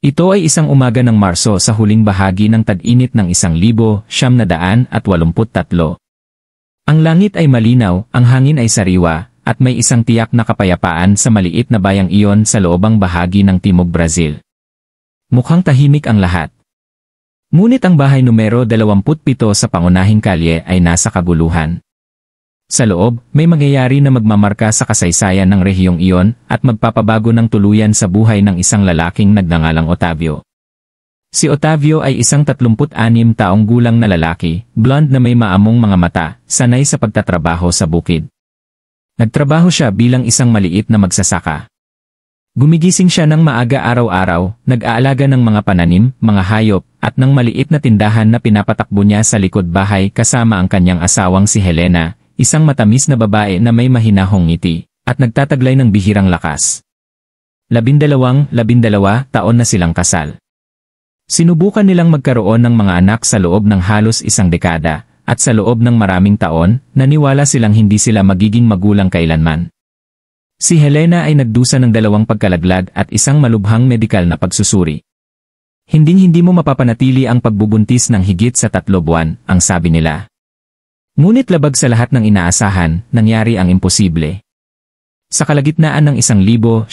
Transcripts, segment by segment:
Ito ay isang umaga ng Marso sa huling bahagi ng tag-init ng 1983. Ang langit ay malinaw, ang hangin ay sariwa, at may isang tiyak na kapayapaan sa maliit na bayang iyon sa loobang bahagi ng Timog Brazil. Mukhang tahimik ang lahat. Ngunit ang bahay numero 27 sa pangunahing kalye ay nasa kaguluhan. Sa loob, may mangyayari na magmamarka sa kasaysayan ng rehiyong iyon at magpapabago ng tuluyan sa buhay ng isang lalaking nagngangalang Otavio. Si Otavio ay isang 36 taong gulang na lalaki, blonde na may maamong mga mata, sanay sa pagtatrabaho sa bukid. Nagtrabaho siya bilang isang maliit na magsasaka. Gumigising siya ng maaga araw-araw, nag-aalaga ng mga pananim, mga hayop, at ng maliit na tindahan na pinapatakbo niya sa likod bahay kasama ang kanyang asawang si Helena, isang matamis na babae na may mahinahong ngiti, at nagtataglay ng bihirang lakas. 12 taon na silang kasal. Sinubukan nilang magkaroon ng mga anak sa loob ng halos isang dekada, at sa loob ng maraming taon, naniwala silang hindi sila magiging magulang kailanman. Si Helena ay nagdusa ng 2 pagkalaglag at isang malubhang medikal na pagsusuri. Hindi mo mapapanatili ang pagbubuntis ng higit sa 3 buwan, ang sabi nila. Ngunit labag sa lahat ng inaasahan, nangyari ang imposible. Sa kalagitnaan ng 1982,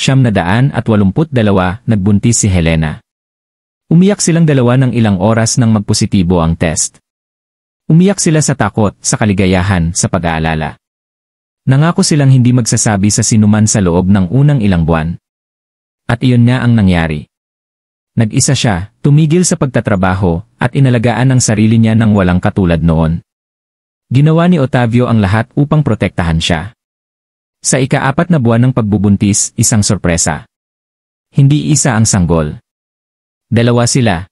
nagbuntis si Helena. Umiyak silang dalawa ng ilang oras nang magpositibo ang test. Umiyak sila sa takot, sa kaligayahan, sa pag-aalala. Nangako silang hindi magsasabi sa sinuman sa loob ng unang ilang buwan. At iyon nga ang nangyari. Nag-isa siya, tumigil sa pagtatrabaho, at inalagaan ang sarili niya ng walang katulad noon. Ginawa ni Otavio ang lahat upang protektahan siya. Sa ika-4 na buwan ng pagbubuntis, isang sorpresa. Hindi isa ang sanggol. 2 sila.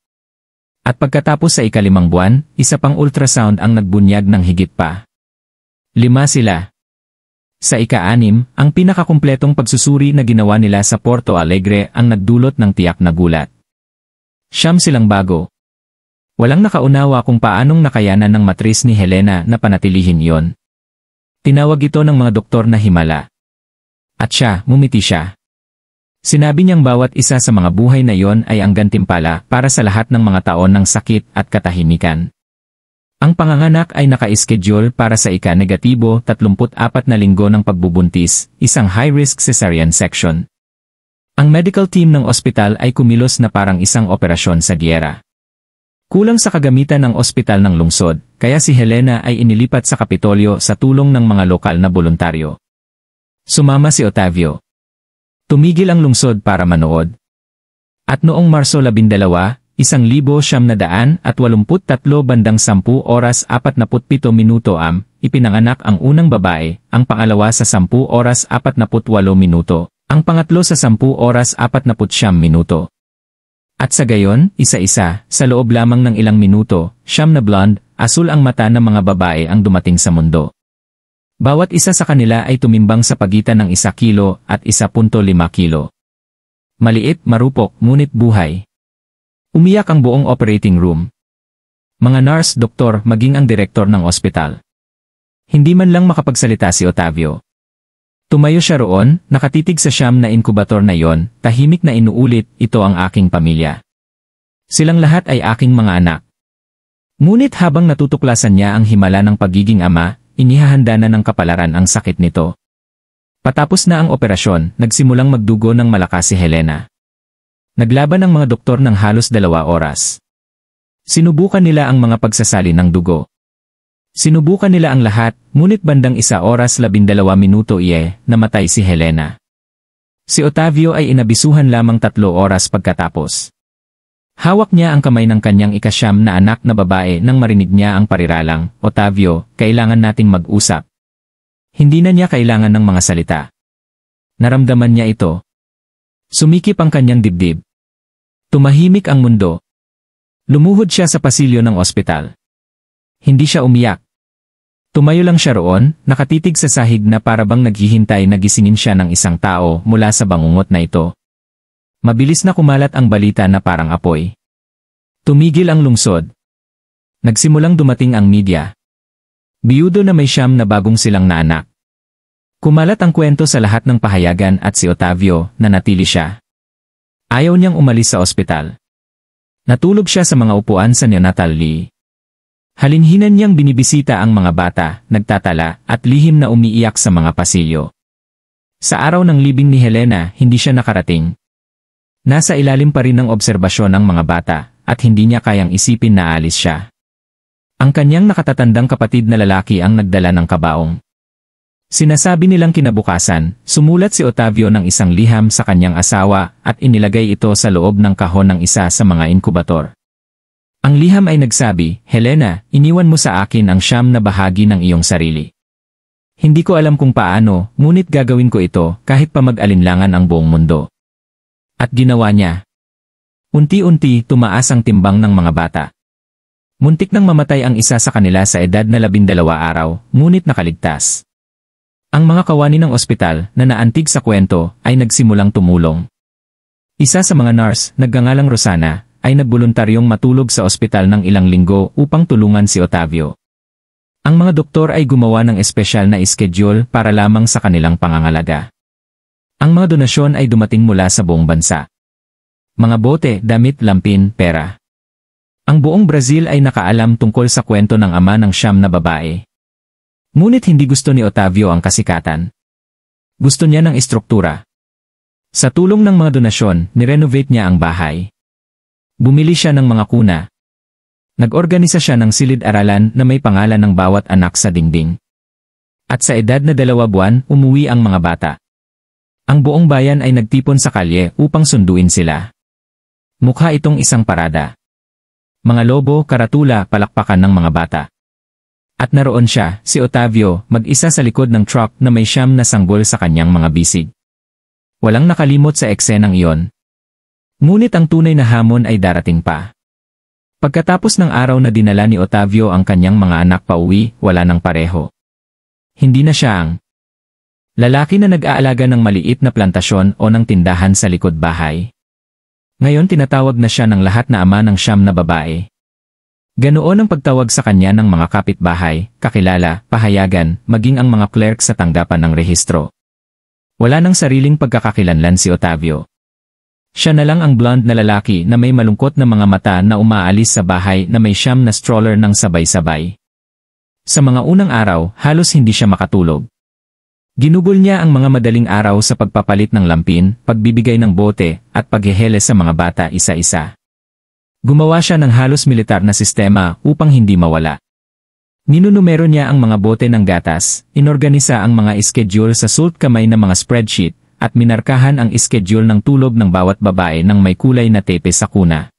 At pagkatapos sa ika-5 buwan, isa pang ultrasound ang nagbunyag ng higit pa. 5 sila. Sa ika-6, ang pinakakumpletong pagsusuri na ginawa nila sa Porto Alegre ang nagdulot ng tiyak na gulat. 9 silang bago. Walang nakaunawa kung paanong nakayanan ng matris ni Helena na panatilihin iyon. Tinawag ito ng mga doktor na himala. At siya, ngumiti siya. Sinabi niyang bawat isa sa mga buhay na iyon ay ang gantimpala para sa lahat ng mga taon ng sakit at katahimikan. Ang panganganak ay naka-schedule para sa ika-34 na linggo ng pagbubuntis, isang high-risk cesarean section. Ang medical team ng ospital ay kumilos na parang isang operasyon sa giyera. Kulang sa kagamitan ng ospital ng lungsod, kaya si Helena ay inilipat sa Kapitolyo sa tulong ng mga lokal na boluntaryo. Sumama si Otavio. Tumigil ang lungsod para manood. At noong Marso 12, 1983 bandang 10:47 ipinanganak ang unang babae, ang pangalawa sa 10:48, ang pangatlo sa 10:49. At sa gayon, isa-isa, sa loob lamang ng ilang minuto, 9 na blonde, asul ang mata ng mga babae ang dumating sa mundo. Bawat isa sa kanila ay tumimbang sa pagitan ng 1 kilo at 1.5 kilo. Maliit, marupok, ngunit buhay. Umiyak ang buong operating room. Mga nurse, doktor, maging ang direktor ng ospital. Hindi man lang makapagsalita si Otavio. Tumayo siya roon, nakatitig sa 9 na inkubator na yon, tahimik na inuulit, ito ang aking pamilya. Silang lahat ay aking mga anak. Ngunit habang natutuklasan niya ang himala ng pagiging ama, inihahanda na ng kapalaran ang sakit nito. Patapos na ang operasyon, nagsimulang magdugo ng malakas si Helena. Naglaban ang mga doktor ng halos 2 oras. Sinubukan nila ang mga pagsasali ng dugo. Sinubukan nila ang lahat, ngunit bandang 1:12 namatay si Helena. Si Otavio ay inabisuhan lamang 3 oras pagkatapos. Hawak niya ang kamay ng kanyang ika-9 na anak na babae nang marinig niya ang pariralang, Otavio, kailangan nating mag-usap. Hindi na niya kailangan ng mga salita. Naramdaman niya ito. Sumikip ang kanyang dibdib. Tumahimik ang mundo. Lumuhod siya sa pasilyo ng ospital. Hindi siya umiyak. Tumayo lang siya roon, nakatitig sa sahig na parabang naghihintay na gisingin siya ng isang tao mula sa bangungot na ito. Mabilis na kumalat ang balita na parang apoy. Tumigil ang lungsod. Nagsimulang dumating ang media. Biyudo na may 9 na bagong silang na anak. Kumalat ang kwento sa lahat ng pahayagan at si Otavio, nanatili siya. Ayaw niyang umalis sa ospital. Natulog siya sa mga upuan sa neonatal ward. Halinhinan niyang binibisita ang mga bata, nagtatala, at lihim na umiiyak sa mga pasilyo. Sa araw ng libing ni Helena, hindi siya nakarating. Nasa ilalim pa rin ng obserbasyon ng mga bata, at hindi niya kayang isipin na alis siya. Ang kanyang nakatatandang kapatid na lalaki ang nagdala ng kabaong. Sinasabi nilang kinabukasan, sumulat si Otavio ng isang liham sa kanyang asawa at inilagay ito sa loob ng kahon ng isa sa mga inkubator. Ang liham ay nagsabi, "Helena, iniwan mo sa akin ang siyam na bahagi ng iyong sarili. Hindi ko alam kung paano, ngunit gagawin ko ito kahit pa mag-alinlangan ang buong mundo." At ginawa niya. Unti-unti tumaas ang timbang ng mga bata. Muntik nang mamatay ang isa sa kanila sa edad na 12 araw, ngunit nakaligtas. Ang mga kawani ng ospital na naantig sa kwento ay nagsimulang tumulong. Isa sa mga nurse, nagngangalang Rosana, ay nagboluntaryong matulog sa ospital ng ilang linggo upang tulungan si Otavio. Ang mga doktor ay gumawa ng espesyal na schedule para lamang sa kanilang pangangalaga. Ang mga donasyon ay dumating mula sa buong bansa. Mga bote, damit, lampin, pera. Ang buong Brazil ay nakaalam tungkol sa kwento ng ama ng siyam na babae. Ngunit hindi gusto ni Otavio ang kasikatan. Gusto niya ng istruktura. Sa tulong ng mga donasyon, nirenovate niya ang bahay. Bumili siya ng mga kuna. Nag-organisa siya ng silid-aralan na may pangalan ng bawat anak sa dingding. At sa edad na 2 buwan, umuwi ang mga bata. Ang buong bayan ay nagtipon sa kalye upang sunduin sila. Mukha itong isang parada. Mga lobo, karatula, palakpakan ng mga bata. At naroon siya, si Otavio, mag-isa sa likod ng truck na may siyam na sanggol sa kanyang mga bisig. Walang nakalimot sa eksenang iyon. Ngunit ang tunay na hamon ay darating pa. Pagkatapos ng araw na dinala ni Otavio ang kanyang mga anak pauwi, wala nang pareho. Hindi na siya ang lalaki na nag-aalaga ng maliit na plantasyon o ng tindahan sa likod bahay. Ngayon tinatawag na siya ng lahat na ama ng siyam na babae. Ganoon ang pagtawag sa kanya ng mga kapitbahay, kakilala, pahayagan, maging ang mga clerk sa tanggapan ng rehistro. Wala nang sariling pagkakakilanlan si Otavio. Siya na lang ang blonde na lalaki na may malungkot na mga mata na umaalis sa bahay na may siyam na stroller ng sabay-sabay. Sa mga unang araw, halos hindi siya makatulog. Ginugol niya ang mga madaling araw sa pagpapalit ng lampin, pagbibigay ng bote, at paghehele sa mga bata isa-isa. Gumawa siya ng halos militar na sistema upang hindi mawala. Ninunumero niya ang mga bote ng gatas, inorganisa ang mga schedule sa sulat kamay na mga spreadsheet, at minarkahan ang schedule ng tulog ng bawat babae ng may kulay na tape sa kuna.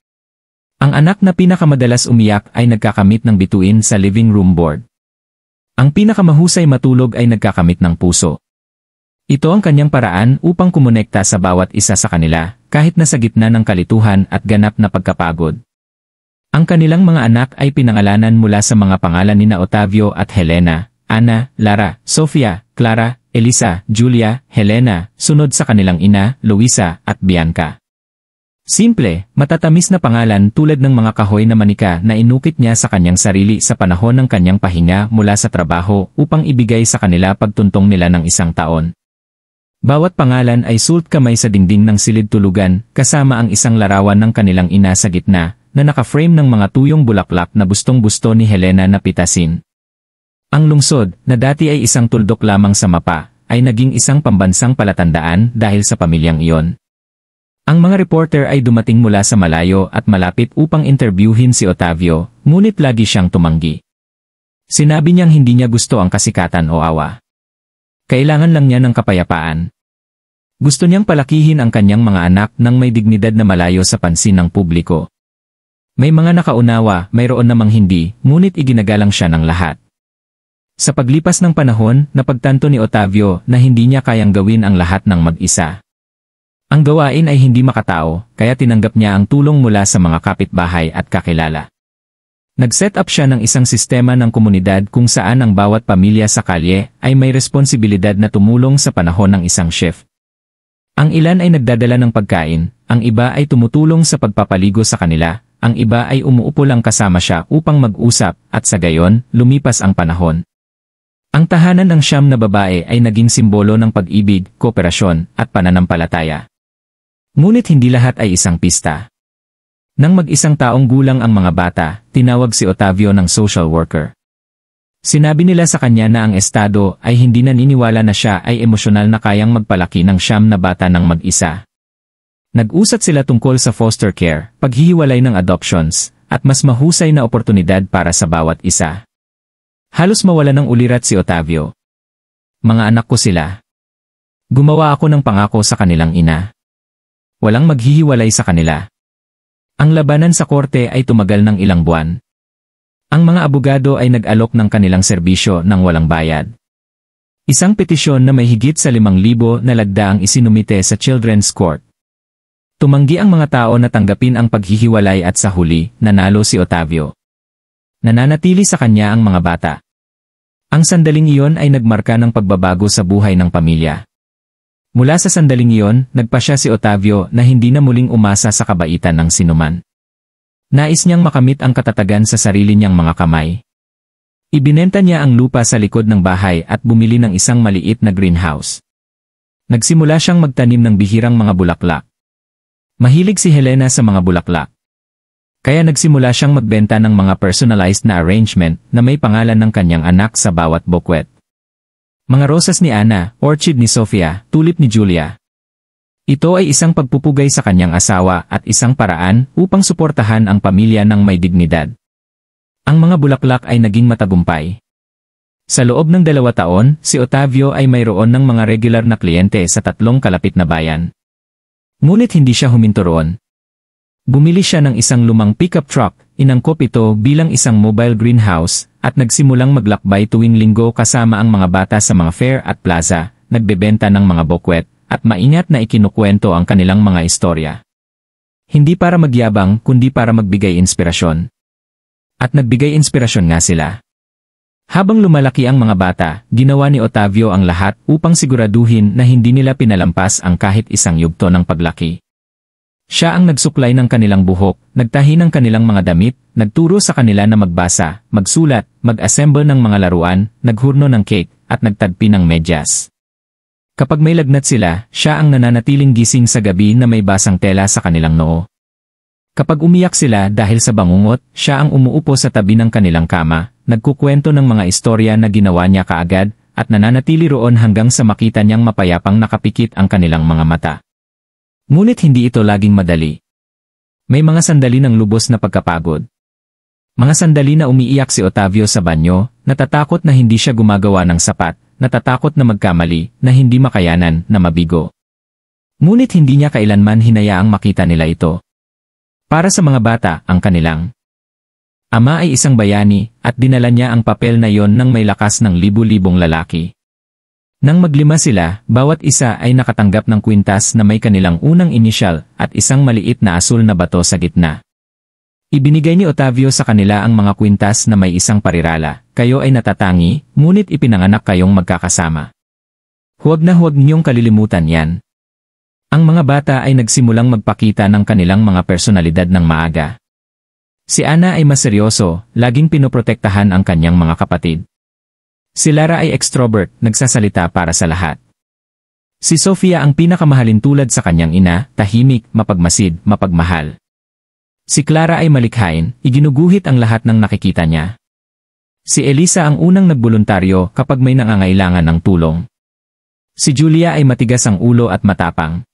Ang anak na pinakamadalas umiyak ay nagkakamit ng bituin sa living room board. Ang pinakamahusay matulog ay nagkakamit ng puso. Ito ang kanyang paraan upang kumonekta sa bawat isa sa kanila, kahit nasa gitna ng kalituhan at ganap na pagkapagod. Ang kanilang mga anak ay pinangalanan mula sa mga pangalan nina Otavio at Helena, Ana, Lara, Sofia, Clara, Elisa, Julia, Helena, sunod sa kanilang ina, Luisa, at Bianca. Simple, matatamis na pangalan tulad ng mga kahoy na manika na inukit niya sa kanyang sarili sa panahon ng kanyang pahinga mula sa trabaho upang ibigay sa kanila pagtuntong nila ng 1 taon. Bawat pangalan ay sulat kamay sa dingding ng silid tulugan, kasama ang isang larawan ng kanilang ina sa gitna, na naka-frame ng mga tuyong bulaklak na gustong-gusto ni Helena na pitasin. Ang lungsod, na dati ay isang tuldok lamang sa mapa, ay naging isang pambansang palatandaan dahil sa pamilyang iyon. Ang mga reporter ay dumating mula sa malayo at malapit upang interviewin si Otavio, ngunit lagi siyang tumanggi. Sinabi niyang hindi niya gusto ang kasikatan o awa. Kailangan lang niya ng kapayapaan. Gusto niyang palakihin ang kanyang mga anak nang may dignidad na malayo sa pansin ng publiko. May mga nakaunawa, mayroon namang hindi, ngunit iginagalang siya ng lahat. Sa paglipas ng panahon, napagtanto ni Otavio na hindi niya kayang gawin ang lahat ng mag-isa. Ang gawain ay hindi makatao, kaya tinanggap niya ang tulong mula sa mga kapitbahay at kakilala. Nag-set up siya ng isang sistema ng komunidad kung saan ang bawat pamilya sa kalye ay may responsibilidad na tumulong sa panahon ng isang shift. Ang ilan ay nagdadala ng pagkain, ang iba ay tumutulong sa pagpapaligo sa kanila, ang iba ay umuupo lang kasama siya upang mag-usap, at sa gayon, lumipas ang panahon. Ang tahanan ng siyam na babae ay naging simbolo ng pag-ibig, kooperasyon, at pananampalataya. Ngunit hindi lahat ay isang pista. Nang mag-isang taong gulang ang mga bata, tinawag si Otavio ng social worker. Sinabi nila sa kanya na ang estado ay hindi naniniwala na siya ay emosyonal na kayang magpalaki ng 9 na bata ng mag-isa. Nag-usat sila tungkol sa foster care, paghihiwalay ng adoptions, at mas mahusay na oportunidad para sa bawat isa. Halos mawala ng ulirat si Otavio. Mga anak ko sila. Gumawa ako ng pangako sa kanilang ina. Walang maghihiwalay sa kanila. Ang labanan sa korte ay tumagal ng ilang buwan. Ang mga abogado ay nag-alok ng kanilang serbisyo ng walang bayad. Isang petisyon na may higit sa 5,000 na lagda ang isinumite sa Children's Court. Tumanggi ang mga tao na tanggapin ang paghihiwalay at sa huli, nanalo si Otavio. Nananatili sa kanya ang mga bata. Ang sandaling iyon ay nagmarka ng pagbabago sa buhay ng pamilya. Mula sa sandaling iyon, nagpasya si Otavio na hindi na muling umasa sa kabaitan ng sinuman. Nais niyang makamit ang katatagan sa sarili niyang mga kamay. Ibinenta niya ang lupa sa likod ng bahay at bumili ng isang maliit na greenhouse. Nagsimula siyang magtanim ng bihirang mga bulaklak. Mahilig si Helena sa mga bulaklak. Kaya nagsimula siyang magbenta ng mga personalized na arrangement na may pangalan ng kanyang anak sa bawat bouquet. Mga rosas ni Ana, orchid ni Sofia, tulip ni Julia. Ito ay isang pagpupugay sa kanyang asawa at isang paraan upang suportahan ang pamilya ng may dignidad. Ang mga bulaklak ay naging matagumpay. Sa loob ng 2 taon, si Otavio ay mayroon ng mga regular na kliyente sa 3 kalapit na bayan. Ngunit hindi siya huminto roon. Bumili siya ng isang lumang pickup truck, inangkop ito bilang isang mobile greenhouse, at nagsimulang maglakbay tuwing linggo kasama ang mga bata sa mga fair at plaza, nagbebenta ng mga bouquet, at maingat na ikinukwento ang kanilang mga istorya. Hindi para magyabang, kundi para magbigay inspirasyon. At nagbigay inspirasyon nga sila. Habang lumalaki ang mga bata, ginawa ni Otavio ang lahat upang siguraduhin na hindi nila pinalampas ang kahit isang yugto ng paglaki. Siya ang nagsuklay ng kanilang buhok, nagtahi ng kanilang mga damit, nagturo sa kanila na magbasa, magsulat, mag-assemble ng mga laruan, naghurno ng cake, at nagtadpi ng medyas. Kapag may lagnat sila, siya ang nananatiling gising sa gabi na may basang tela sa kanilang noo. Kapag umiyak sila dahil sa bangungot, siya ang umuupo sa tabi ng kanilang kama, nagkukwento ng mga istorya na ginawa niya kaagad, at nananatili roon hanggang sa makita niyang mapayapang nakapikit ang kanilang mga mata. Ngunit hindi ito laging madali. May mga sandali ng lubos na pagkapagod. Mga sandali na umiiyak si Otavio sa banyo, natatakot na hindi siya gumagawa ng sapat, natatakot na magkamali, na hindi makayanan, na mabigo. Ngunit hindi niya kailanman hinayaang makita nila ito. Para sa mga bata, ang kanilang ama ay isang bayani, at dinala niya ang papel na yon ng may lakas ng libu-libong lalaki. Nang maglima sila, bawat isa ay nakatanggap ng kwintas na may kanilang unang inisyal at isang maliit na asul na bato sa gitna. Ibinigay ni Otavio sa kanila ang mga kwintas na may isang parirala, kayo ay natatangi, ngunit ipinanganak kayong magkakasama. Huwag na huwag niyong kalilimutan yan. Ang mga bata ay nagsimulang magpakita ng kanilang mga personalidad ng maaga. Si Ana ay mas seryoso, laging pinoprotektahan ang kanyang mga kapatid. Si Lara ay extrovert, nagsasalita para sa lahat. Si Sofia ang pinakamahalin tulad sa kanyang ina, tahimik, mapagmasid, mapagmahal. Si Clara ay malikhain, iginuguhit ang lahat ng nakikita niya. Si Elisa ang unang nagboluntaryo kapag may nangangailangan ng tulong. Si Julia ay matigas ang ulo at matapang.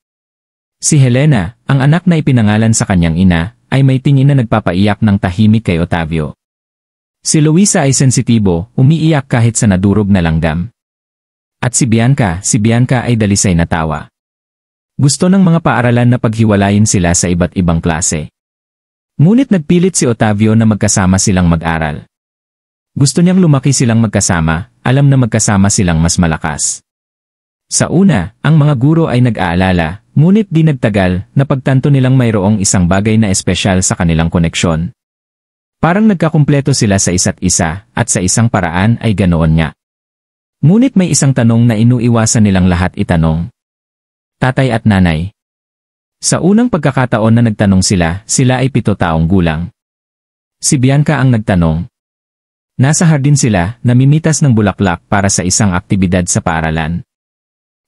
Si Helena, ang anak na ipinangalan sa kanyang ina, ay may tingin na nagpapaiyak ng tahimik kay Otavio. Si Luisa ay sensitibo, umiiyak kahit sa nadurog na langgam. At si Bianca ay dalisay na tawa. Gusto ng mga paaralan na paghiwalayin sila sa iba't ibang klase. Ngunit nagpilit si Otavio na magkasama silang mag-aral. Gusto niyang lumaki silang magkasama, alam na magkasama silang mas malakas. Sa una, ang mga guro ay nag-aalala, ngunit di nagtagal, napagtanto nilang mayroong isang bagay na espesyal sa kanilang koneksyon. Parang nagkakumpleto sila sa isa't isa, at sa isang paraan ay ganoon nga. Ngunit may isang tanong na inuiwasan nilang lahat itanong. Tatay at nanay. Sa unang pagkakataon na nagtanong sila, sila ay 7 taong gulang. Si Bianca ang nagtanong. Nasa hardin sila, namimitas ng bulaklak para sa isang aktibidad sa paaralan.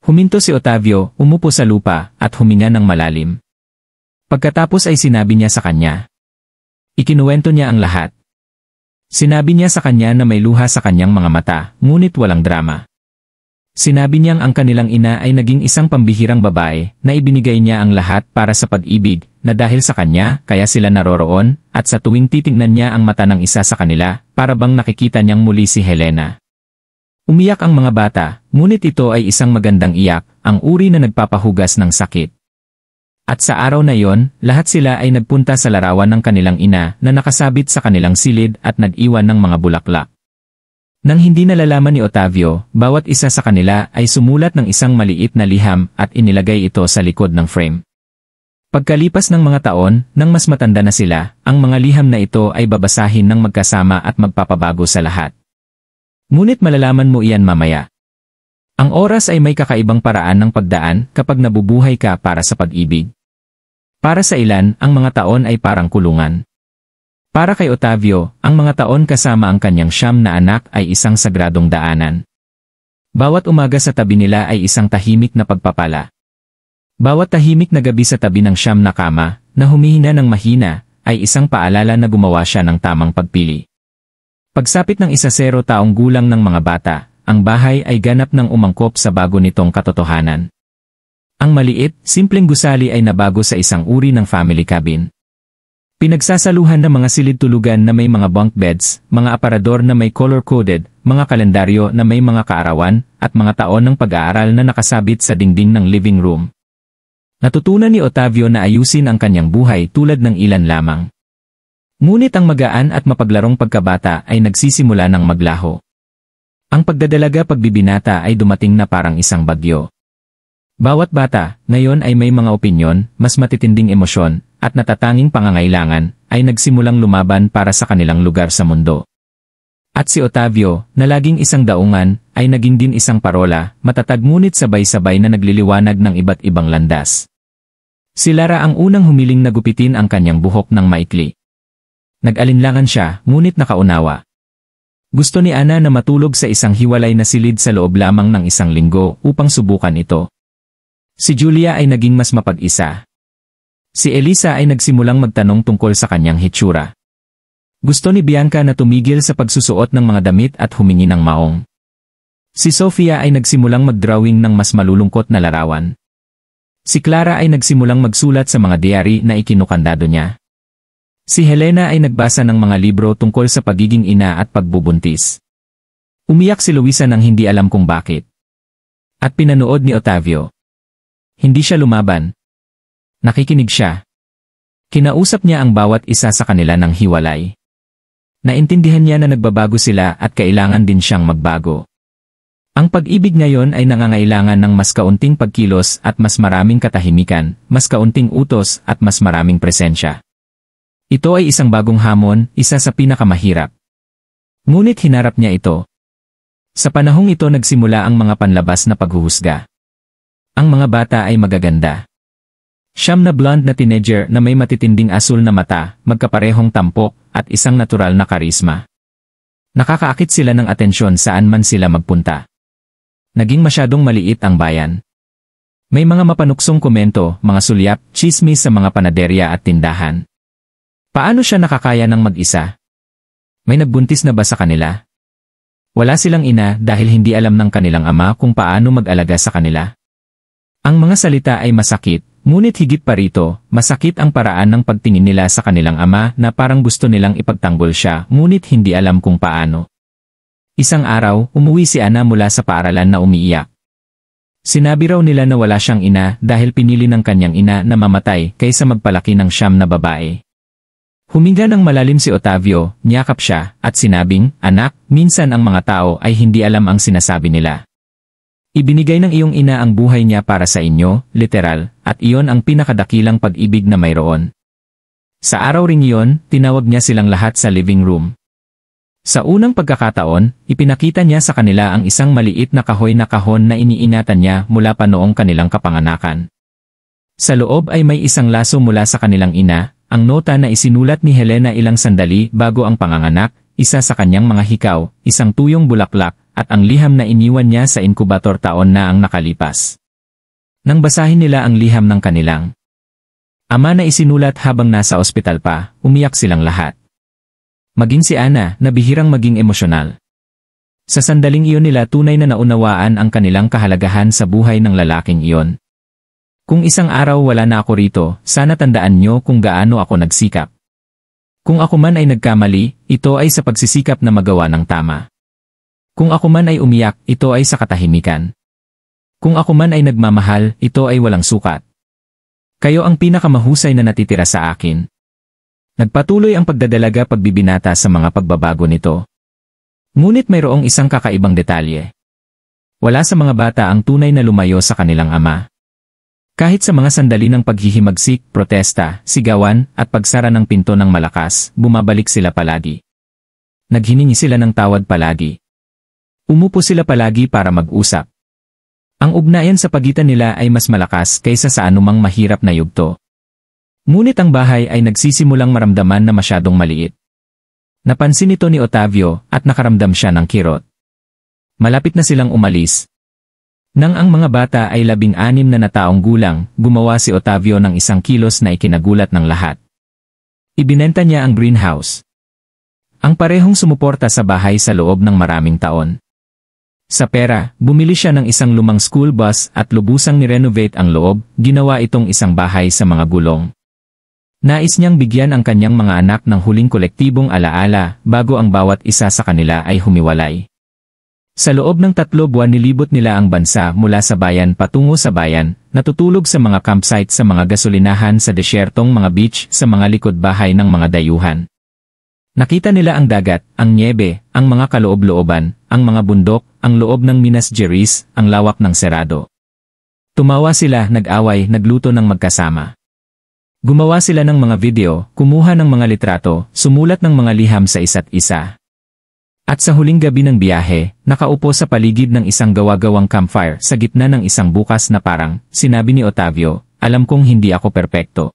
Huminto si Otavio, umupo sa lupa, at huminga ng malalim. Pagkatapos ay sinabi niya sa kanya. Ikinuwento niya ang lahat. Sinabi niya sa kanya na may luha sa kanyang mga mata, ngunit walang drama. Sinabi niyang ang kanilang ina ay naging isang pambihirang babae, na ibinigay niya ang lahat para sa pag-ibig, na dahil sa kanya, kaya sila naroroon, at sa tuwing titingnan niya ang mata ng isa sa kanila, para bang nakikita niyang muli si Helena. Umiyak ang mga bata, ngunit ito ay isang magandang iyak, ang uri na nagpapahugas ng sakit. At sa araw na yon, lahat sila ay nagpunta sa larawan ng kanilang ina na nakasabit sa kanilang silid at nag-iwan ng mga bulaklak. Nang hindi nalalaman ni Otavio, bawat isa sa kanila ay sumulat ng isang maliit na liham at inilagay ito sa likod ng frame. Pagkalipas ng mga taon, nang mas matanda na sila, ang mga liham na ito ay babasahin ng magkasama at magpapabago sa lahat. Ngunit malalaman mo iyan mamaya. Ang oras ay may kakaibang paraan ng pagdaan kapag nabubuhay ka para sa pag-ibig. Para sa ilan, ang mga taon ay parang kulungan. Para kay Otavio, ang mga taon kasama ang kanyang 9 na anak ay isang sagradong daanan. Bawat umaga sa tabi nila ay isang tahimik na pagpapala. Bawat tahimik na gabi sa tabi ng 9 na kama, na humihina ng mahina, ay isang paalala na gumawa siya ng tamang pagpili. Pagsapit ng 10 taong gulang ng mga bata, ang bahay ay ganap ng umangkop sa bago nitong katotohanan. Ang maliit, simpleng gusali ay nabago sa isang uri ng family cabin. Pinagsasaluhan ng mga silid tulugan na may mga bunk beds, mga aparador na may color-coded, mga kalendaryo na may mga kaarawan, at mga taon ng pag-aaral na nakasabit sa dingding ng living room. Natutunan ni Otavio na ayusin ang kanyang buhay tulad ng ilan lamang. Ngunit ang magaan at mapaglarong pagkabata ay nagsisimula ng maglaho. Ang pagdadalaga pagbibinata ay dumating na parang isang bagyo. Bawat bata, ngayon ay may mga opinyon, mas matitinding emosyon, at natatanging pangangailangan, ay nagsimulang lumaban para sa kanilang lugar sa mundo. At si Otavio, na laging isang daungan, ay naging din isang parola, matatag ngunit sabay-sabay na nagliliwanag ng iba't ibang landas. Si Lara ang unang humiling na gupitin ang kanyang buhok ng maikli. Nag-alinlangan siya, ngunit nakaunawa. Gusto ni Ana na matulog sa isang hiwalay na silid sa loob lamang ng isang linggo upang subukan ito. Si Julia ay naging mas mapag-isa. Si Elisa ay nagsimulang magtanong tungkol sa kanyang hitsura. Gusto ni Bianca na tumigil sa pagsusuot ng mga damit at humingi ng maong. Si Sofia ay nagsimulang mag-drawing ng mas malulungkot na larawan. Si Clara ay nagsimulang magsulat sa mga diary na ikinukandado niya. Si Helena ay nagbasa ng mga libro tungkol sa pagiging ina at pagbubuntis. Umiyak si Luisa nang hindi alam kung bakit. At pinanood ni Otavio. Hindi siya lumaban. Nakikinig siya. Kinausap niya ang bawat isa sa kanila ng hiwalay. Naintindihan niya na nagbabago sila at kailangan din siyang magbago. Ang pag-ibig ngayon ay nangangailangan ng mas kaunting pagkilos at mas maraming katahimikan, mas kaunting utos at mas maraming presensya. Ito ay isang bagong hamon, isa sa pinakamahirap. Ngunit hinarap niya ito. Sa panahong ito nagsimula ang mga panlabas na paghuhusga. Ang mga bata ay magaganda. 9 na blonde na teenager na may matitinding asul na mata, magkaparehong tampok, at isang natural na karisma. Nakakaakit sila ng atensyon saan man sila magpunta. Naging masyadong maliit ang bayan. May mga mapanuksong komento, mga sulyap, chismis sa mga panaderya at tindahan. Paano siya nakakaya ng mag-isa? May nagbuntis na ba sa kanila? Wala silang ina dahil hindi alam ng kanilang ama kung paano mag-alaga sa kanila. Ang mga salita ay masakit, ngunit higit pa rito, masakit ang paraan ng pagtingin nila sa kanilang ama na parang gusto nilang ipagtanggol siya ngunit hindi alam kung paano. Isang araw, umuwi si Ana mula sa paaralan na umiiyak. Sinabi raw nila na wala siyang ina dahil pinili ng kanyang ina na mamatay kaysa magpalaki ng 9 na babae. Huminga ng malalim si Otavio, niyakap siya, at sinabing, "Anak, minsan ang mga tao ay hindi alam ang sinasabi nila. Ibinigay ng iyong ina ang buhay niya para sa inyo, literal, at iyon ang pinakadakilang pag-ibig na mayroon." Sa araw ring iyon, tinawag niya silang lahat sa living room. Sa unang pagkakataon, ipinakita niya sa kanila ang isang maliit na kahon na iniingatan niya mula pa noong kanilang kapanganakan. Sa loob ay may isang laso mula sa kanilang ina, ang nota na isinulat ni Helena ilang sandali bago ang panganganak, isa sa kanyang mga hikaw, isang tuyong bulaklak, at ang liham na iniwan niya sa inkubator taon na ang nakalipas. Nang basahin nila ang liham ng kanilang ama na isinulat habang nasa ospital pa, umiyak silang lahat. Maging si Ana na bihirang maging emosyonal. Sa sandaling iyon nila tunay na naunawaan ang kanilang kahalagahan sa buhay ng lalaking iyon. Kung isang araw wala na ako rito, sana tandaan nyo kung gaano ako nagsikap. Kung ako man ay nagkamali, ito ay sa pagsisikap na magawa ng tama. Kung ako man ay umiyak, ito ay sa katahimikan. Kung ako man ay nagmamahal, ito ay walang sukat. Kayo ang pinakamahusay na natitira sa akin. Nagpatuloy ang pagdadalaga pagbibinata sa mga pagbabago nito. Ngunit mayroong isang kakaibang detalye. Wala sa mga bata ang tunay na lumayo sa kanilang ama. Kahit sa mga sandali ng paghihimagsik, protesta, sigawan, at pagsara ng pinto ng malakas, bumabalik sila palagi. Naghiningi sila ng tawad palagi. Umupo sila palagi para mag-usap. Ang ugnayan sa pagitan nila ay mas malakas kaysa sa anumang mahirap na yugto. Ngunit ang bahay ay nagsisimulang maramdaman na masyadong maliit. Napansin ito ni Otavio at nakaramdam siya ng kirot. Malapit na silang umalis. Nang ang mga bata ay 16 na taong gulang, gumawa si Otavio ng isang kilos na ikinagulat ng lahat. Ibinenta niya ang greenhouse. Ang parehong sumuporta sa bahay sa loob ng maraming taon. Sa pera, bumili siya ng isang lumang school bus at lubusang nirenovate ang loob, ginawa itong isang bahay sa mga gulong. Nais niyang bigyan ang kanyang mga anak ng huling kolektibong alaala bago ang bawat isa sa kanila ay humiwalay. Sa loob ng 3 buwan nilibot nila ang bansa mula sa bayan patungo sa bayan, natutulog sa mga campsite sa mga gasolinahan sa desyertong mga beach sa mga likod bahay ng mga dayuhan. Nakita nila ang dagat, ang niebe, ang mga kaloob-looban, ang mga bundok, ang loob ng Minas Gerais, ang lawak ng Cerrado. Tumawa sila, nag-away, nagluto ng magkasama. Gumawa sila ng mga video, kumuha ng mga litrato, sumulat ng mga liham sa isa't isa. At sa huling gabi ng biyahe, nakaupo sa paligid ng isang gawa-gawang campfire sa gitna ng isang bukas na parang, sinabi ni Otavio, alam kong hindi ako perpekto.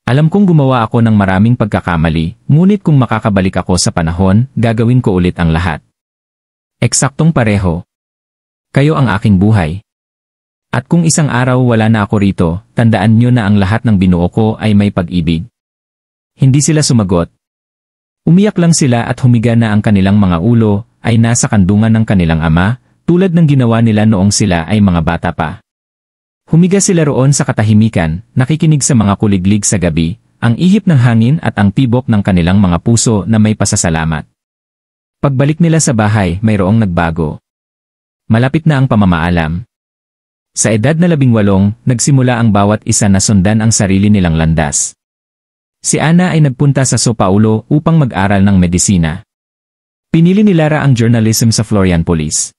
Alam kong gumawa ako ng maraming pagkakamali, ngunit kung makakabalik ako sa panahon, gagawin ko ulit ang lahat. Eksaktong pareho. Kayo ang aking buhay. At kung isang araw wala na ako rito, tandaan nyo na ang lahat ng binuo ko ay may pag-ibig. Hindi sila sumagot. Umiyak lang sila at humiga na ang kanilang mga ulo, ay nasa kandungan ng kanilang ama, tulad ng ginawa nila noong sila ay mga bata pa. Humiga sila roon sa katahimikan, nakikinig sa mga kuliglig sa gabi, ang ihip ng hangin at ang tibok ng kanilang mga puso na may pasasalamat. Pagbalik nila sa bahay, mayroong nagbago. Malapit na ang pamamaalam. Sa edad na 18, nagsimula ang bawat isa na sundan ang sarili nilang landas. Si Ana ay nagpunta sa São Paulo upang mag-aral ng medisina. Pinili ni Lara ang journalism sa Florianpolis.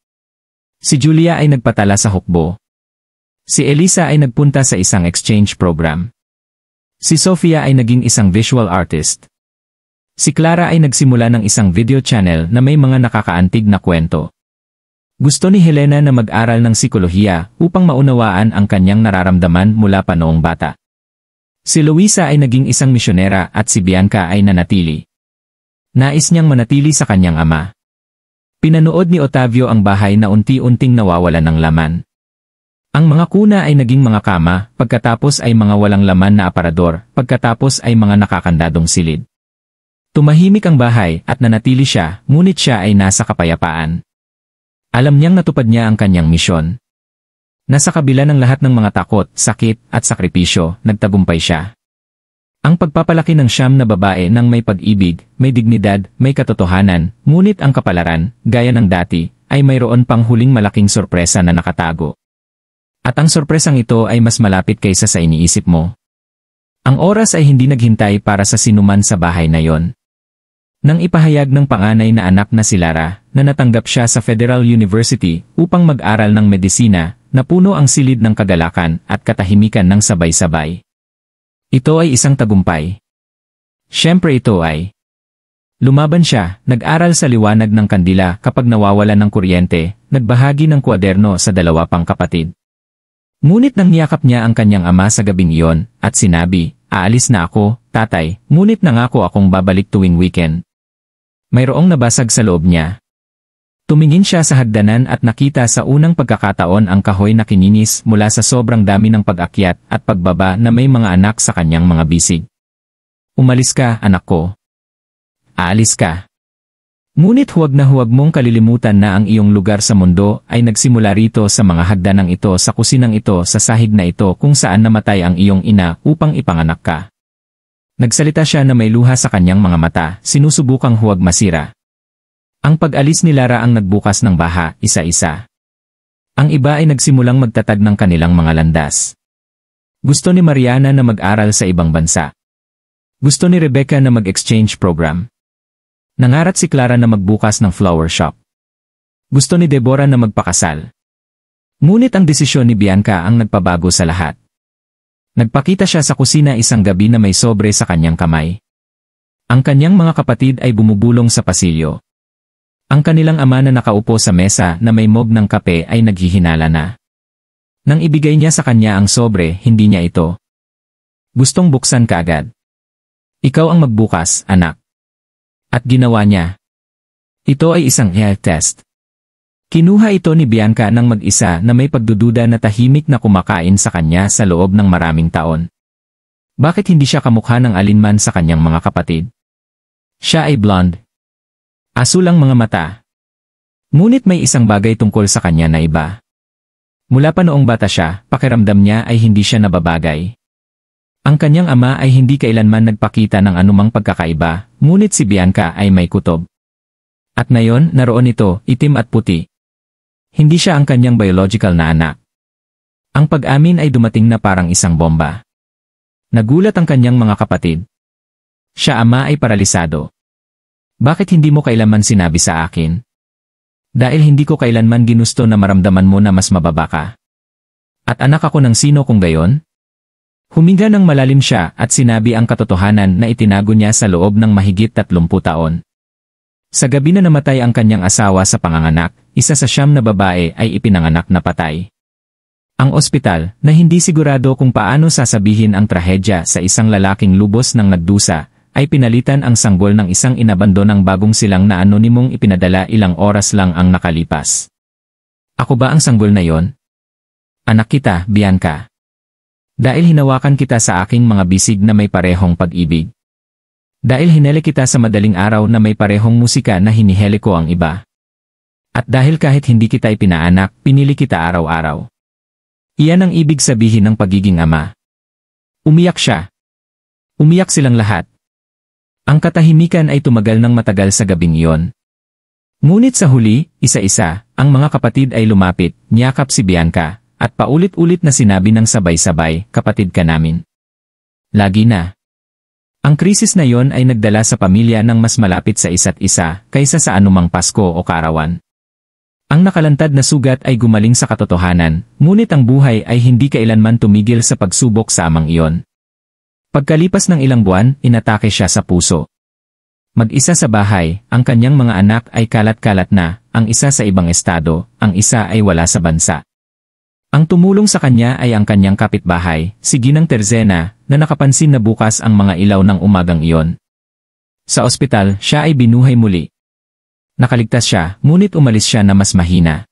Si Julia ay nagpatala sa hukbo. Si Elisa ay nagpunta sa isang exchange program. Si Sofia ay naging isang visual artist. Si Clara ay nagsimula ng isang video channel na may mga nakakaantig na kwento. Gusto ni Helena na mag-aral ng psikolohiya upang maunawaan ang kanyang nararamdaman mula pa noong bata. Si Luisa ay naging isang misyonera at si Bianca ay nanatili. Nais niyang manatili sa kanyang ama. Pinanood ni Otavio ang bahay na unti-unting nawawalan ng laman. Ang mga kuna ay naging mga kama, pagkatapos ay mga walang laman na aparador, pagkatapos ay mga nakakandadong silid. Tumahimik ang bahay at nanatili siya, ngunit siya ay nasa kapayapaan. Alam niyang natupad niya ang kanyang misyon. Nasa kabila ng lahat ng mga takot, sakit, at sakripisyo, nagtagumpay siya. Ang pagpapalaki ng 9 na babae ng may pag-ibig, may dignidad, may katotohanan, ngunit ang kapalaran, gaya ng dati, ay mayroon pang huling malaking sorpresa na nakatago. At ang sorpresang ito ay mas malapit kaysa sa iniisip mo. Ang oras ay hindi naghintay para sa sinuman sa bahay na yon. Nang ipahayag ng panganay na anak na si Lara, na natanggap siya sa Federal University upang mag-aral ng medisina, napuno ang silid ng kagalakan at katahimikan ng sabay-sabay. Ito ay isang tagumpay. Siyempre ito ay. Lumaban siya, nag-aral sa liwanag ng kandila kapag nawawalan ng kuryente, nagbahagi ng kwaderno sa 2 pang kapatid. Ngunit nang niyakap niya ang kanyang ama sa gabing iyon, at sinabi, aalis na ako, tatay, ngunit nangako akong babalik tuwing weekend. Mayroong nabasag sa loob niya. Tumingin siya sa hagdanan at nakita sa unang pagkakataon ang kahoy na kininis mula sa sobrang dami ng pag-akyat at pagbaba na may mga anak sa kanyang mga bisig. Umalis ka, anak ko. Aalis ka. Ngunit huwag mong kalilimutan na ang iyong lugar sa mundo ay nagsimula rito sa mga hagdanang ito, sa kusinang ito, sa sahig na ito kung saan namatay ang iyong ina upang ipanganak ka. Nagsalita siya na may luha sa kanyang mga mata, sinusubukang huwag masira. Ang pag-alis ni Lara ang nagbukas ng baha, isa-isa. Ang iba ay nagsimulang magtatag ng kanilang mga landas. Gusto ni Mariana na mag-aral sa ibang bansa. Gusto ni Rebecca na mag-exchange program. Nangarap si Clara na magbukas ng flower shop. Gusto ni Deborah na magpakasal. Ngunit ang desisyon ni Bianca ang nagpabago sa lahat. Nagpakita siya sa kusina isang gabi na may sobre sa kanyang kamay. Ang kanyang mga kapatid ay bumubulong sa pasilyo. Ang kanilang ama na nakaupo sa mesa na may mug ng kape ay naghihinala na. Nang ibigay niya sa kanya ang sobre, hindi niya ito gustong buksan kaagad. Ikaw ang magbukas, anak. At ginawa niya. Ito ay isang health test. Kinuha ito ni Bianca ng mag-isa na may pagdududa na tahimik na kumakain sa kanya sa loob ng maraming taon. Bakit hindi siya kamukha ng alinman sa kanyang mga kapatid? Siya ay blonde. Asul ang mga mata. Ngunit may isang bagay tungkol sa kanya na iba. Mula pa noong bata siya, pakiramdam niya ay hindi siya nababagay. Ang kanyang ama ay hindi kailanman nagpakita ng anumang pagkakaiba, ngunit si Bianca ay may kutob. At ngayon, naroon ito, itim at puti. Hindi siya ang kanyang biological na anak. Ang pag-amin ay dumating na parang isang bomba. Nagulat ang kanyang mga kapatid. Siya ama ay paralisado. Bakit hindi mo kailanman sinabi sa akin? Dahil hindi ko kailanman ginusto na maramdaman mo na mas mababa ka. At anak ako ng sino kung gayon? Huminga ng malalim siya at sinabi ang katotohanan na itinago niya sa loob ng mahigit 30 taon. Sa gabi na namatay ang kanyang asawa sa panganganak, isa sa 9 na babae ay ipinanganak na patay. Ang ospital, na hindi sigurado kung paano sasabihin ang trahedya sa isang lalaking lubos ng nagdusa, ay pinalitan ang sanggol ng isang inabandonang bagong silang na anonimong ipinadala ilang oras lang ang nakalipas. Ako ba ang sanggol na yon? Anak kita, Bianca. Dahil hinawakan kita sa aking mga bisig na may parehong pag-ibig. Dahil hinele kita sa madaling araw na may parehong musika na hinihele ko ang iba. At dahil kahit hindi kita ipinaanak, pinili kita araw-araw. Iyan ang ibig sabihin ng pagiging ama. Umiyak siya. Umiyak silang lahat. Ang katahimikan ay tumagal ng matagal sa gabing iyon. Ngunit sa huli, isa-isa, ang mga kapatid ay lumapit, niyakap si Bianca, at paulit-ulit na sinabi ng sabay-sabay, kapatid ka namin. Lagi na. Ang krisis na yon ay nagdala sa pamilya ng mas malapit sa isa't isa kaysa sa anumang Pasko o Kaarawan. Ang nakalantad na sugat ay gumaling sa katotohanan, ngunit ang buhay ay hindi kailanman tumigil sa pagsubok sa amang iyon. Pagkalipas ng ilang buwan, inatake siya sa puso. Mag-isa sa bahay, ang kanyang mga anak ay kalat-kalat na, ang isa sa ibang estado, ang isa ay wala sa bansa. Ang tumulong sa kanya ay ang kanyang kapitbahay, si Ginang Terzena, na nakapansin na bukas ang mga ilaw ng umagang iyon. Sa ospital, siya ay binuhay muli. Nakaligtas siya, ngunit umalis siya na mas mahina.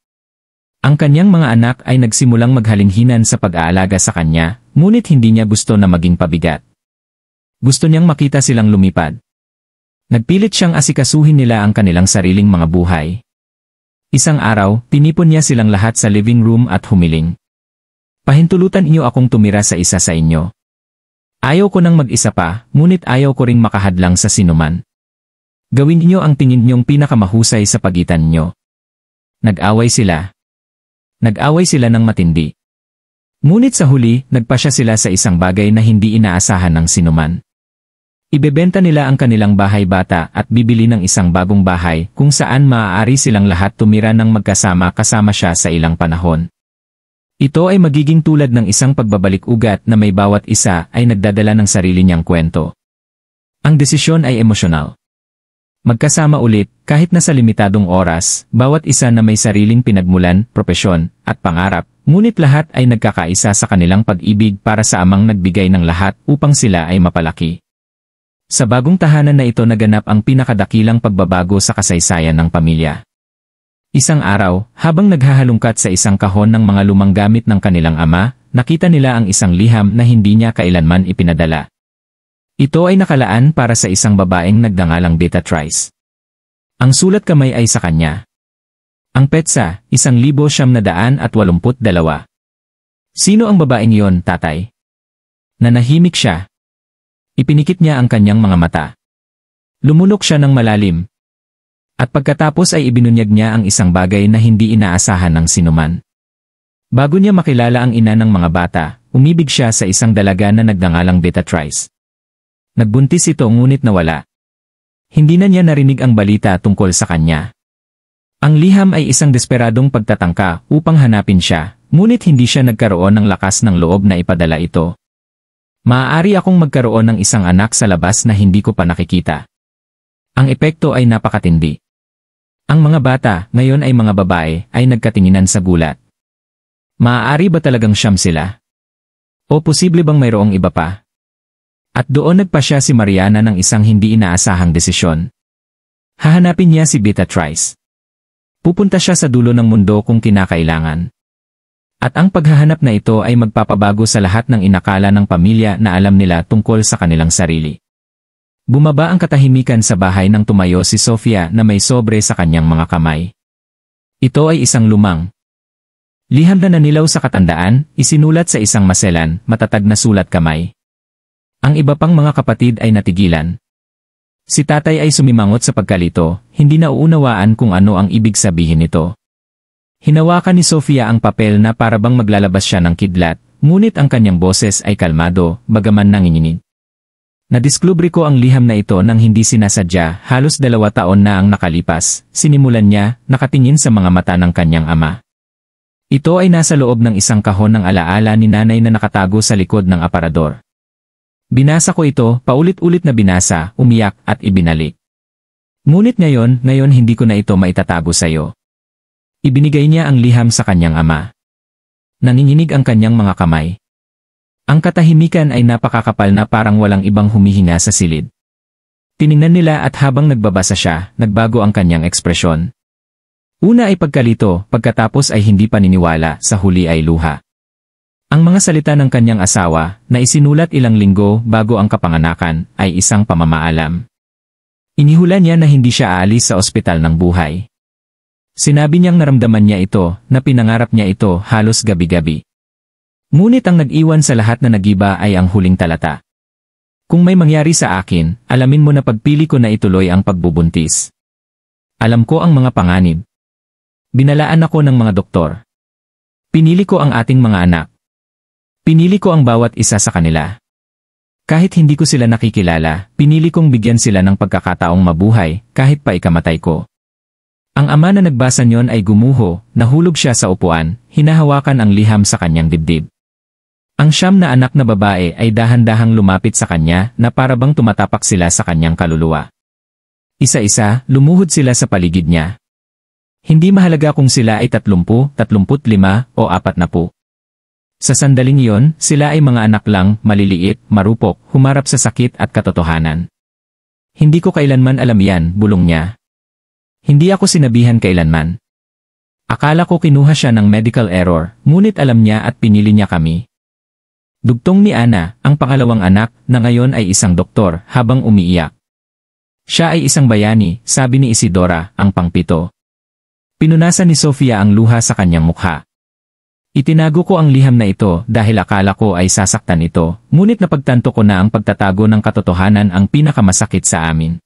Ang kanyang mga anak ay nagsimulang maghalinghinan sa pag-aalaga sa kanya, ngunit hindi niya gusto na maging pabigat. Gusto niyang makita silang lumipad. Nagpilit siyang asikasuhin nila ang kanilang sariling mga buhay. Isang araw, tinipon niya silang lahat sa living room at humiling. Pahintulutan niyo akong tumira sa isa sa inyo. Ayaw ko nang mag-isa pa, ngunit ayaw ko ring makahadlang sa sinuman. Gawin niyo ang tingin niyong pinakamahusay sa pagitan niyo. Nag-away sila. Nag-away sila ng matindi. Ngunit sa huli, nagpasya sila sa isang bagay na hindi inaasahan ng sinuman. Ibebenta nila ang kanilang bahay bata at bibili ng isang bagong bahay kung saan maaari silang lahat tumira ng magkasama kasama siya sa ilang panahon. Ito ay magiging tulad ng isang pagbabalik-ugat na may bawat isa ay nagdadala ng sarili niyang kwento. Ang desisyon ay emosyonal. Magkasama ulit, kahit na sa limitadong oras, bawat isa na may sariling pinagmulan, propesyon, at pangarap, ngunit lahat ay nagkakaisa sa kanilang pag-ibig para sa amang nagbigay ng lahat upang sila ay mapalaki. Sa bagong tahanan na ito naganap ang pinakadakilang pagbabago sa kasaysayan ng pamilya. Isang araw, habang naghahalungkat sa isang kahon ng mga lumang gamit ng kanilang ama, nakita nila ang isang liham na hindi niya kailanman ipinadala. Ito ay nakalaan para sa isang babaeng nagdangalang Beatrice. Ang sulat kamay ay sa kanya. Ang petsa, 1,982. Sino ang babaeng iyon, tatay? Nanahimik siya. Ipinikit niya ang kanyang mga mata. Lumulok siya ng malalim. At pagkatapos ay ibinunyag niya ang isang bagay na hindi inaasahan ng sinuman. Bago niya makilala ang ina ng mga bata, umibig siya sa isang dalaga na nagdangalang Beatrice. Nagbuntis ito ngunit nawala. Hindi na niya narinig ang balita tungkol sa kanya. Ang liham ay isang desperadong pagtatangka upang hanapin siya, ngunit hindi siya nagkaroon ng lakas ng loob na ipadala ito. Maaari akong magkaroon ng isang anak sa labas na hindi ko pa nakikita. Ang epekto ay napakatindi. Ang mga bata, ngayon ay mga babae, ay nagkatinginan sa gulat. Maaari ba talagang siyam sila? O posible bang mayroong iba pa? At doon nagpasya si Mariana ng isang hindi inaasahang desisyon. Hahanapin niya si Beatrice. Pupunta siya sa dulo ng mundo kung kinakailangan. At ang paghahanap na ito ay magpapabago sa lahat ng inakala ng pamilya na alam nila tungkol sa kanilang sarili. Bumaba ang katahimikan sa bahay nang tumayo si Sofia na may sobre sa kanyang mga kamay. Ito ay isang lumang liham na nanilaw sa katandaan, isinulat sa isang maselan, matatag na sulat kamay. Ang iba pang mga kapatid ay natigilan. Si tatay ay sumimangot sa pagkalito, hindi nauunawaan kung ano ang ibig sabihin nito. Hinawakan ni Sofia ang papel na parabang maglalabas siya ng kidlat, ngunit ang kanyang boses ay kalmado, bagaman nanginginig. Nadiskubre ko ang liham na ito nang hindi sinasadya, halos 2 taon na ang nakalipas, sinimulan niya, nakatingin sa mga mata ng kanyang ama. Ito ay nasa loob ng isang kahon ng alaala ni nanay na nakatago sa likod ng aparador. Binasa ko ito, paulit-ulit na binasa, umiyak at ibinalik. Ngunit ngayon hindi ko na ito maitatago sa iyo. Ibinigay niya ang liham sa kanyang ama. Nanginginig ang kanyang mga kamay. Ang katahimikan ay napakakapal na parang walang ibang humihinga sa silid. Tiningnan nila at habang nagbabasa siya, nagbago ang kanyang ekspresyon. Una ay pagkalito, pagkatapos ay hindi paniniwala, sa huli ay luha. Ang mga salita ng kanyang asawa, na isinulat ilang linggo bago ang kapanganakan, ay isang pamamaalam. Inihula niya na hindi siya aalis sa ospital ng buhay. Sinabi niyang naramdaman niya ito, na pinangarap niya ito halos gabi-gabi. Ngunit ang nag-iwan sa lahat na nagiba ay ang huling talata. Kung may mangyari sa akin, alamin mo na pagpili ko na ituloy ang pagbubuntis. Alam ko ang mga panganib. Binalaan ako ng mga doktor. Pinili ko ang ating mga anak. Pinili ko ang bawat isa sa kanila. Kahit hindi ko sila nakikilala, pinili kong bigyan sila ng pagkakataong mabuhay, kahit pa ikamatay ko. Ang ama na nagbasa niyon ay gumuho, nahulog siya sa upuan, hinahawakan ang liham sa kanyang dibdib. Ang 9 na anak na babae ay dahan-dahang lumapit sa kanya na parabang tumatapak sila sa kanyang kaluluwa. Isa-isa, lumuhod sila sa paligid niya. Hindi mahalaga kung sila ay 30, 35 o 40. Sa sandaling iyon, sila ay mga anak lang, maliliit, marupok, humarap sa sakit at katotohanan. Hindi ko kailanman alam yan, bulong niya. Hindi ako sinabihan kailanman. Akala ko kinuha siya ng medical error, ngunit alam niya at pinili niya kami. Dugtong ni Ana, ang pangalawang anak, na ngayon ay isang doktor, habang umiiyak. Siya ay isang bayani, sabi ni Isidora, ang pang-7. Pinunasan ni Sofia ang luha sa kanyang mukha. Itinago ko ang liham na ito dahil akala ko ay sasaktan ito, ngunit napagtanto ko na ang pagtatago ng katotohanan ang pinakamasakit sa amin.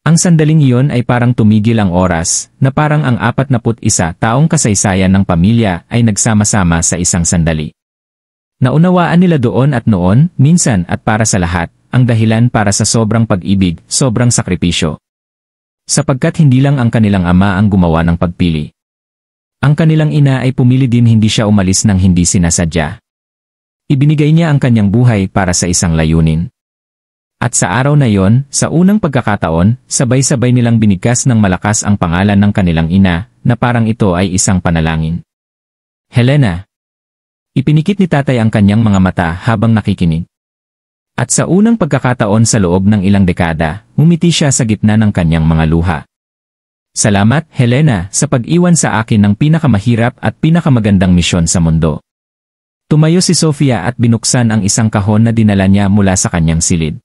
Ang sandaling iyon ay parang tumigil ang oras, na parang ang 41 taong kasaysayan ng pamilya ay nagsama-sama sa isang sandali. Naunawaan nila doon at noon, minsan at para sa lahat, ang dahilan para sa sobrang pag-ibig, sobrang sakripisyo. Sapagkat hindi lang ang kanilang ama ang gumawa ng pagpili. Ang kanilang ina ay pumili din, hindi siya umalis nang hindi sinasadya. Ibinigay niya ang kanyang buhay para sa isang layunin. At sa araw na yon, sa unang pagkakataon, sabay-sabay nilang binigkas ng malakas ang pangalan ng kanilang ina, na parang ito ay isang panalangin. Helena. Ipinikit ni tatay ang kanyang mga mata habang nakikinig. At sa unang pagkakataon sa loob ng ilang dekada, ngumiti siya sa gitna ng kanyang mga luha. Salamat, Helena, sa pag-iwan sa akin ng pinakamahirap at pinakamagandang misyon sa mundo. Tumayo si Sofia at binuksan ang isang kahon na dinala niya mula sa kanyang silid.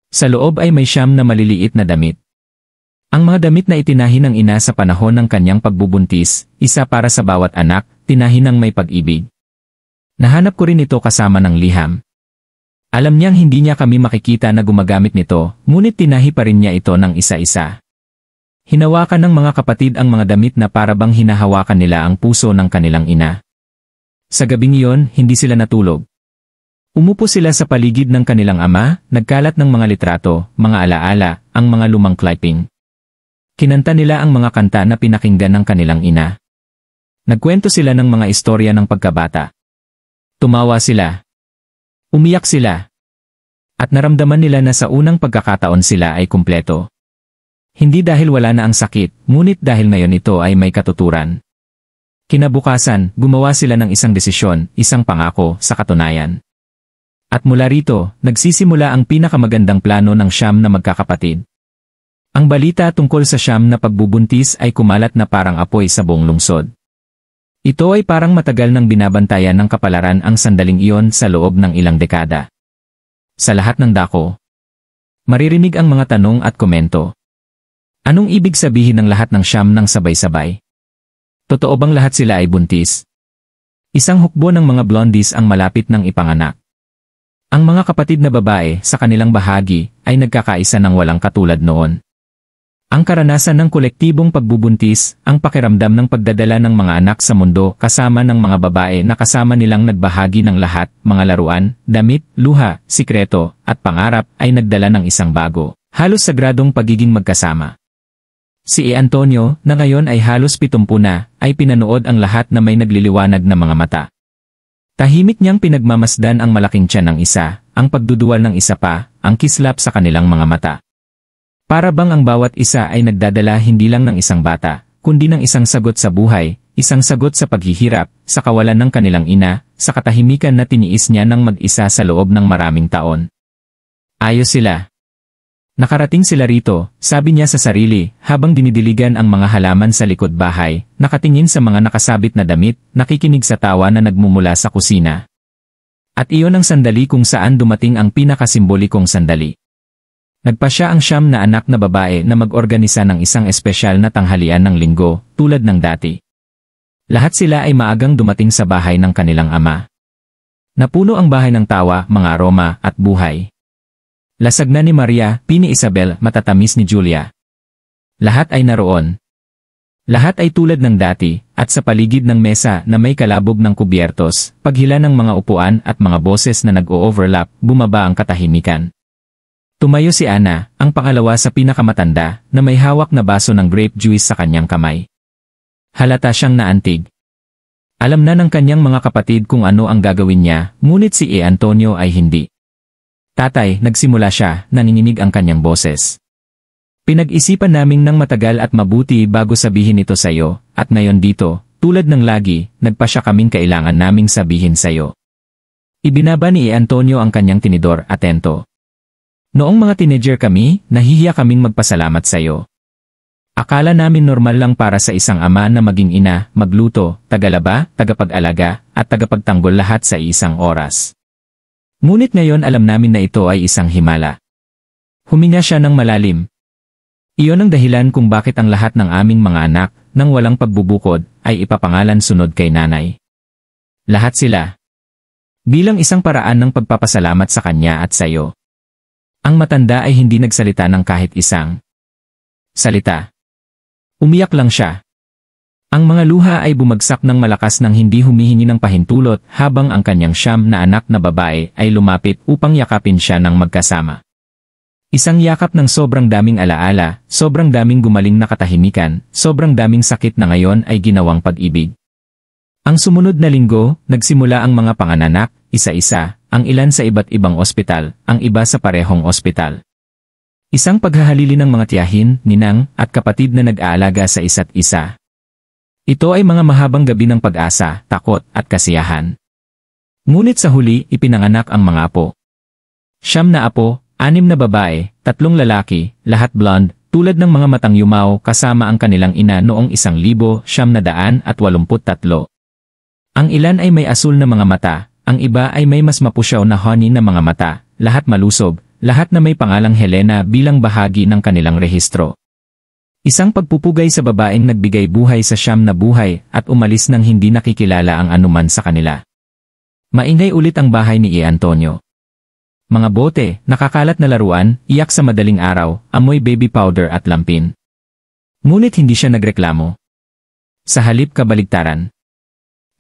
Sa loob ay may 9 na maliliit na damit. Ang mga damit na itinahi ng ina sa panahon ng kanyang pagbubuntis, isa para sa bawat anak, tinahi ng may pag-ibig. Nahanap ko rin ito kasama ng liham. Alam niyang hindi niya kami makikita na gumagamit nito, ngunit tinahi pa rin niya ito ng isa-isa. Hinawakan ng mga kapatid ang mga damit na para bang hinahawakan nila ang puso ng kanilang ina. Sa gabing iyon, hindi sila natulog. Umupo sila sa paligid ng kanilang ama, nagkalat ng mga litrato, mga alaala, ang mga lumang clipping. Kinanta nila ang mga kanta na pinakinggan ng kanilang ina. Nagkwento sila ng mga istorya ng pagkabata. Tumawa sila. Umiyak sila. At naramdaman nila na sa unang pagkakataon sila ay kumpleto. Hindi dahil wala na ang sakit, ngunit dahil ngayon ito ay may katuturan. Kinabukasan, gumawa sila ng isang desisyon, isang pangako, sa katunayan. At mula rito, nagsisimula ang pinakamagandang plano ng 9 na magkakapatid. Ang balita tungkol sa 9 na pagbubuntis ay kumalat na parang apoy sa buong lungsod. Ito ay parang matagal nang binabantayan ng kapalaran ang sandaling iyon sa loob ng ilang dekada. Sa lahat ng dako, maririnig ang mga tanong at komento. Anong ibig sabihin ng lahat ng 9 ng sabay-sabay? Totoo bang lahat sila ay buntis? Isang hukbo ng mga blondies ang malapit ng ipanganak. Ang mga kapatid na babae sa kanilang bahagi ay nagkakaisa ng walang katulad noon. Ang karanasan ng kolektibong pagbubuntis, ang pakiramdam ng pagdadala ng mga anak sa mundo kasama ng mga babae na kasama nilang nagbahagi ng lahat, mga laruan, damit, luha, sikreto, at pangarap ay nagdala ng isang bago, halos sagradong pagiging magkasama. Si Antonio, na ngayon ay halos 70 na, ay pinanood ang lahat na may nagliliwanag na mga mata. Tahimik niyang pinagmamasdan ang malaking tiyan ng isa, ang pagduduwal ng isa pa, ang kislap sa kanilang mga mata. Para bang ang bawat isa ay nagdadala hindi lang ng isang bata, kundi ng isang sagot sa buhay, isang sagot sa paghihirap, sa kawalan ng kanilang ina, sa katahimikan na tiniis niya ng mag-isa sa loob ng maraming taon. Ayos sila. Nakarating sila rito, sabi niya sa sarili, habang dinidiligan ang mga halaman sa likod bahay, nakatingin sa mga nakasabit na damit, nakikinig sa tawa na nagmumula sa kusina. At iyon ang sandali kung saan dumating ang pinakasimbolikong sandali. Nagpasya ang 9 na anak na babae na mag-organisa ng isang espesyal na tanghalian ng linggo, tulad ng dati. Lahat sila ay maagang dumating sa bahay ng kanilang ama. Napuno ang bahay ng tawa, mga aroma, at buhay. Lasag na ni Maria, Pini Isabel, matatamis ni Julia. Lahat ay naroon. Lahat ay tulad ng dati, at sa paligid ng mesa na may kalabog ng kubyertos, paghila ng mga upuan at mga boses na nag-o-overlap, bumaba ang katahimikan. Tumayo si Ana, ang pangalawa sa pinakamatanda, na may hawak na baso ng grape juice sa kanyang kamay. Halata siyang naantig. Alam na ng kanyang mga kapatid kung ano ang gagawin niya, ngunit si Antonio ay hindi. Tatay, nagsimula siya, nanginginig ang kanyang boses. Pinag-isipan naming ng matagal at mabuti bago sabihin ito sa'yo, at ngayon dito, tulad ng lagi, nagpasya kaming kailangan naming sabihin sa'yo. Ibinaba ni Antonio ang kanyang tinidor, atento. Noong mga teenager kami, nahihiya kaming magpasalamat sa'yo. Akala namin normal lang para sa isang ama na maging ina, magluto, tagalaba, tagapag-alaga, at tagapagtanggol lahat sa isang oras. Ngunit ngayon alam namin na ito ay isang himala. Huminga siya ng malalim. Iyon ang dahilan kung bakit ang lahat ng aming mga anak, nang walang pagbubukod, ay ipapangalan sunod kay nanay. Lahat sila. Bilang isang paraan ng pagpapasalamat sa kanya at sa iyo. Ang matanda ay hindi nagsalita ng kahit isang salita. Umiyak lang siya. Ang mga luha ay bumagsak ng malakas nang hindi humihingi ng pahintulot habang ang kanyang 9 na anak na babae ay lumapit upang yakapin siya ng magkasama. Isang yakap ng sobrang daming alaala, sobrang daming gumaling na katahimikan, sobrang daming sakit na ngayon ay ginawang pag-ibig. Ang sumunod na linggo, nagsimula ang mga panganganak, isa-isa, ang ilan sa iba't ibang ospital, ang iba sa parehong ospital. Isang paghahalili ng mga tiyahin, ninang, at kapatid na nag-aalaga sa isa't isa. Ito ay mga mahabang gabi ng pag-asa, takot, at kasiyahan. Ngunit sa huli, ipinanganak ang mga apo. 9 na apo, 6 na babae, 3 lalaki, lahat blonde, tulad ng mga matang yumaw kasama ang kanilang ina noong 1983. Ang ilan ay may asul na mga mata, ang iba ay may mas mapusyaw na honey na mga mata, lahat malusob, lahat na may pangalang Helena bilang bahagi ng kanilang rehistro. Isang pagpupugay sa babaeng nagbigay buhay sa 9 na buhay at umalis nang hindi nakikilala ang anuman sa kanila. Maingay ulit ang bahay ni Antonio. Mga bote, nakakalat na laruan, iyak sa madaling araw, amoy baby powder at lampin. Ngunit hindi siya nagreklamo. Sa halip kabaligtaran.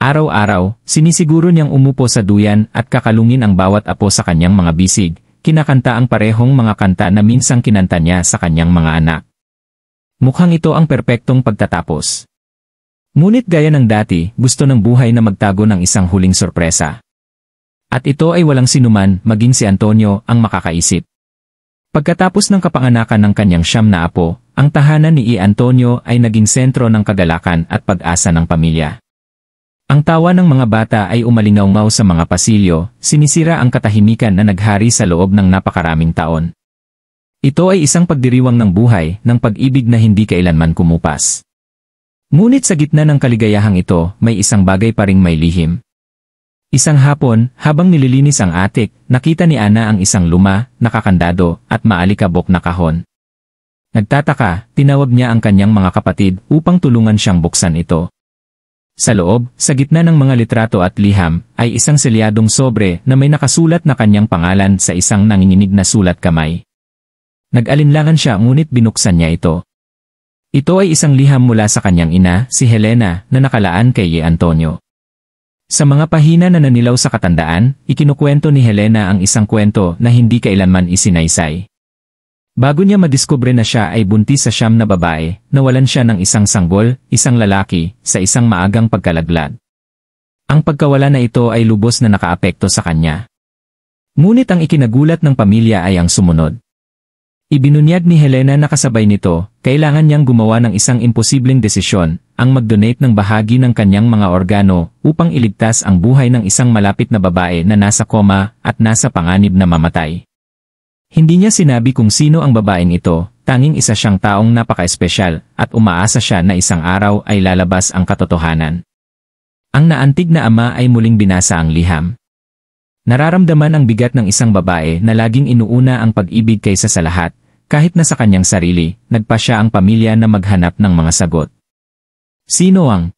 Araw-araw, sinisiguro niyang umupo sa duyan at kakalungin ang bawat apo sa kanyang mga bisig, kinakanta ang parehong mga kanta na minsang kinanta niya sa kanyang mga anak. Mukhang ito ang perpektong pagtatapos. Ngunit gaya ng dati, gusto ng buhay na magtago ng isang huling sorpresa. At ito ay walang sinuman, maging si Antonio, ang makakaisip. Pagkatapos ng kapanganakan ng kanyang 9 na apo, ang tahanan ni Antonio ay naging sentro ng kagalakan at pag-asa ng pamilya. Ang tawa ng mga bata ay umalingaw-ngaw sa mga pasilyo, sinisira ang katahimikan na naghari sa loob ng napakaraming taon. Ito ay isang pagdiriwang ng buhay, ng pag-ibig na hindi kailanman kumupas. Ngunit sa gitna ng kaligayahang ito, may isang bagay pa ring may lihim. Isang hapon, habang nililinis ang atik, nakita ni Ana ang isang luma, nakakandado, at maalikabok na kahon. Nagtataka, tinawag niya ang kanyang mga kapatid upang tulungan siyang buksan ito. Sa loob, sa gitna ng mga litrato at liham, ay isang selyadong sobre na may nakasulat na kanyang pangalan sa isang nanginginig na sulat kamay. Nag-alinlangan siya ngunit binuksan niya ito. Ito ay isang liham mula sa kanyang ina, si Helena, na nakalaan kay Antonio. Sa mga pahina na nanilaw sa katandaan, ikinukwento ni Helena ang isang kwento na hindi kailanman isinaysay. Bago niya madiskubre na siya ay buntis sa 9 na babae, nawalan siya ng isang sanggol, isang lalaki, sa isang maagang pagkalaglag. Ang pagkawala na ito ay lubos na nakaapekto sa kanya. Ngunit ang ikinagulat ng pamilya ay ang sumunod. Ibinunyag ni Helena na kasabay nito, kailangan niyang gumawa ng isang imposibleng desisyon, ang mag-donate ng bahagi ng kanyang mga organo upang iligtas ang buhay ng isang malapit na babae na nasa koma at nasa panganib na mamatay. Hindi niya sinabi kung sino ang babaeng ito, tanging isa siyang taong napaka-espesyal at umaasa siya na isang araw ay lalabas ang katotohanan. Ang naantig na ama ay muling binasa ang liham. Nararamdaman ang bigat ng isang babae na laging inuuna ang pag-ibig kaysa sa lahat. Kahit na sa kanyang sarili, nagpa siya ang pamilya na maghanap ng mga sagot. Sino ang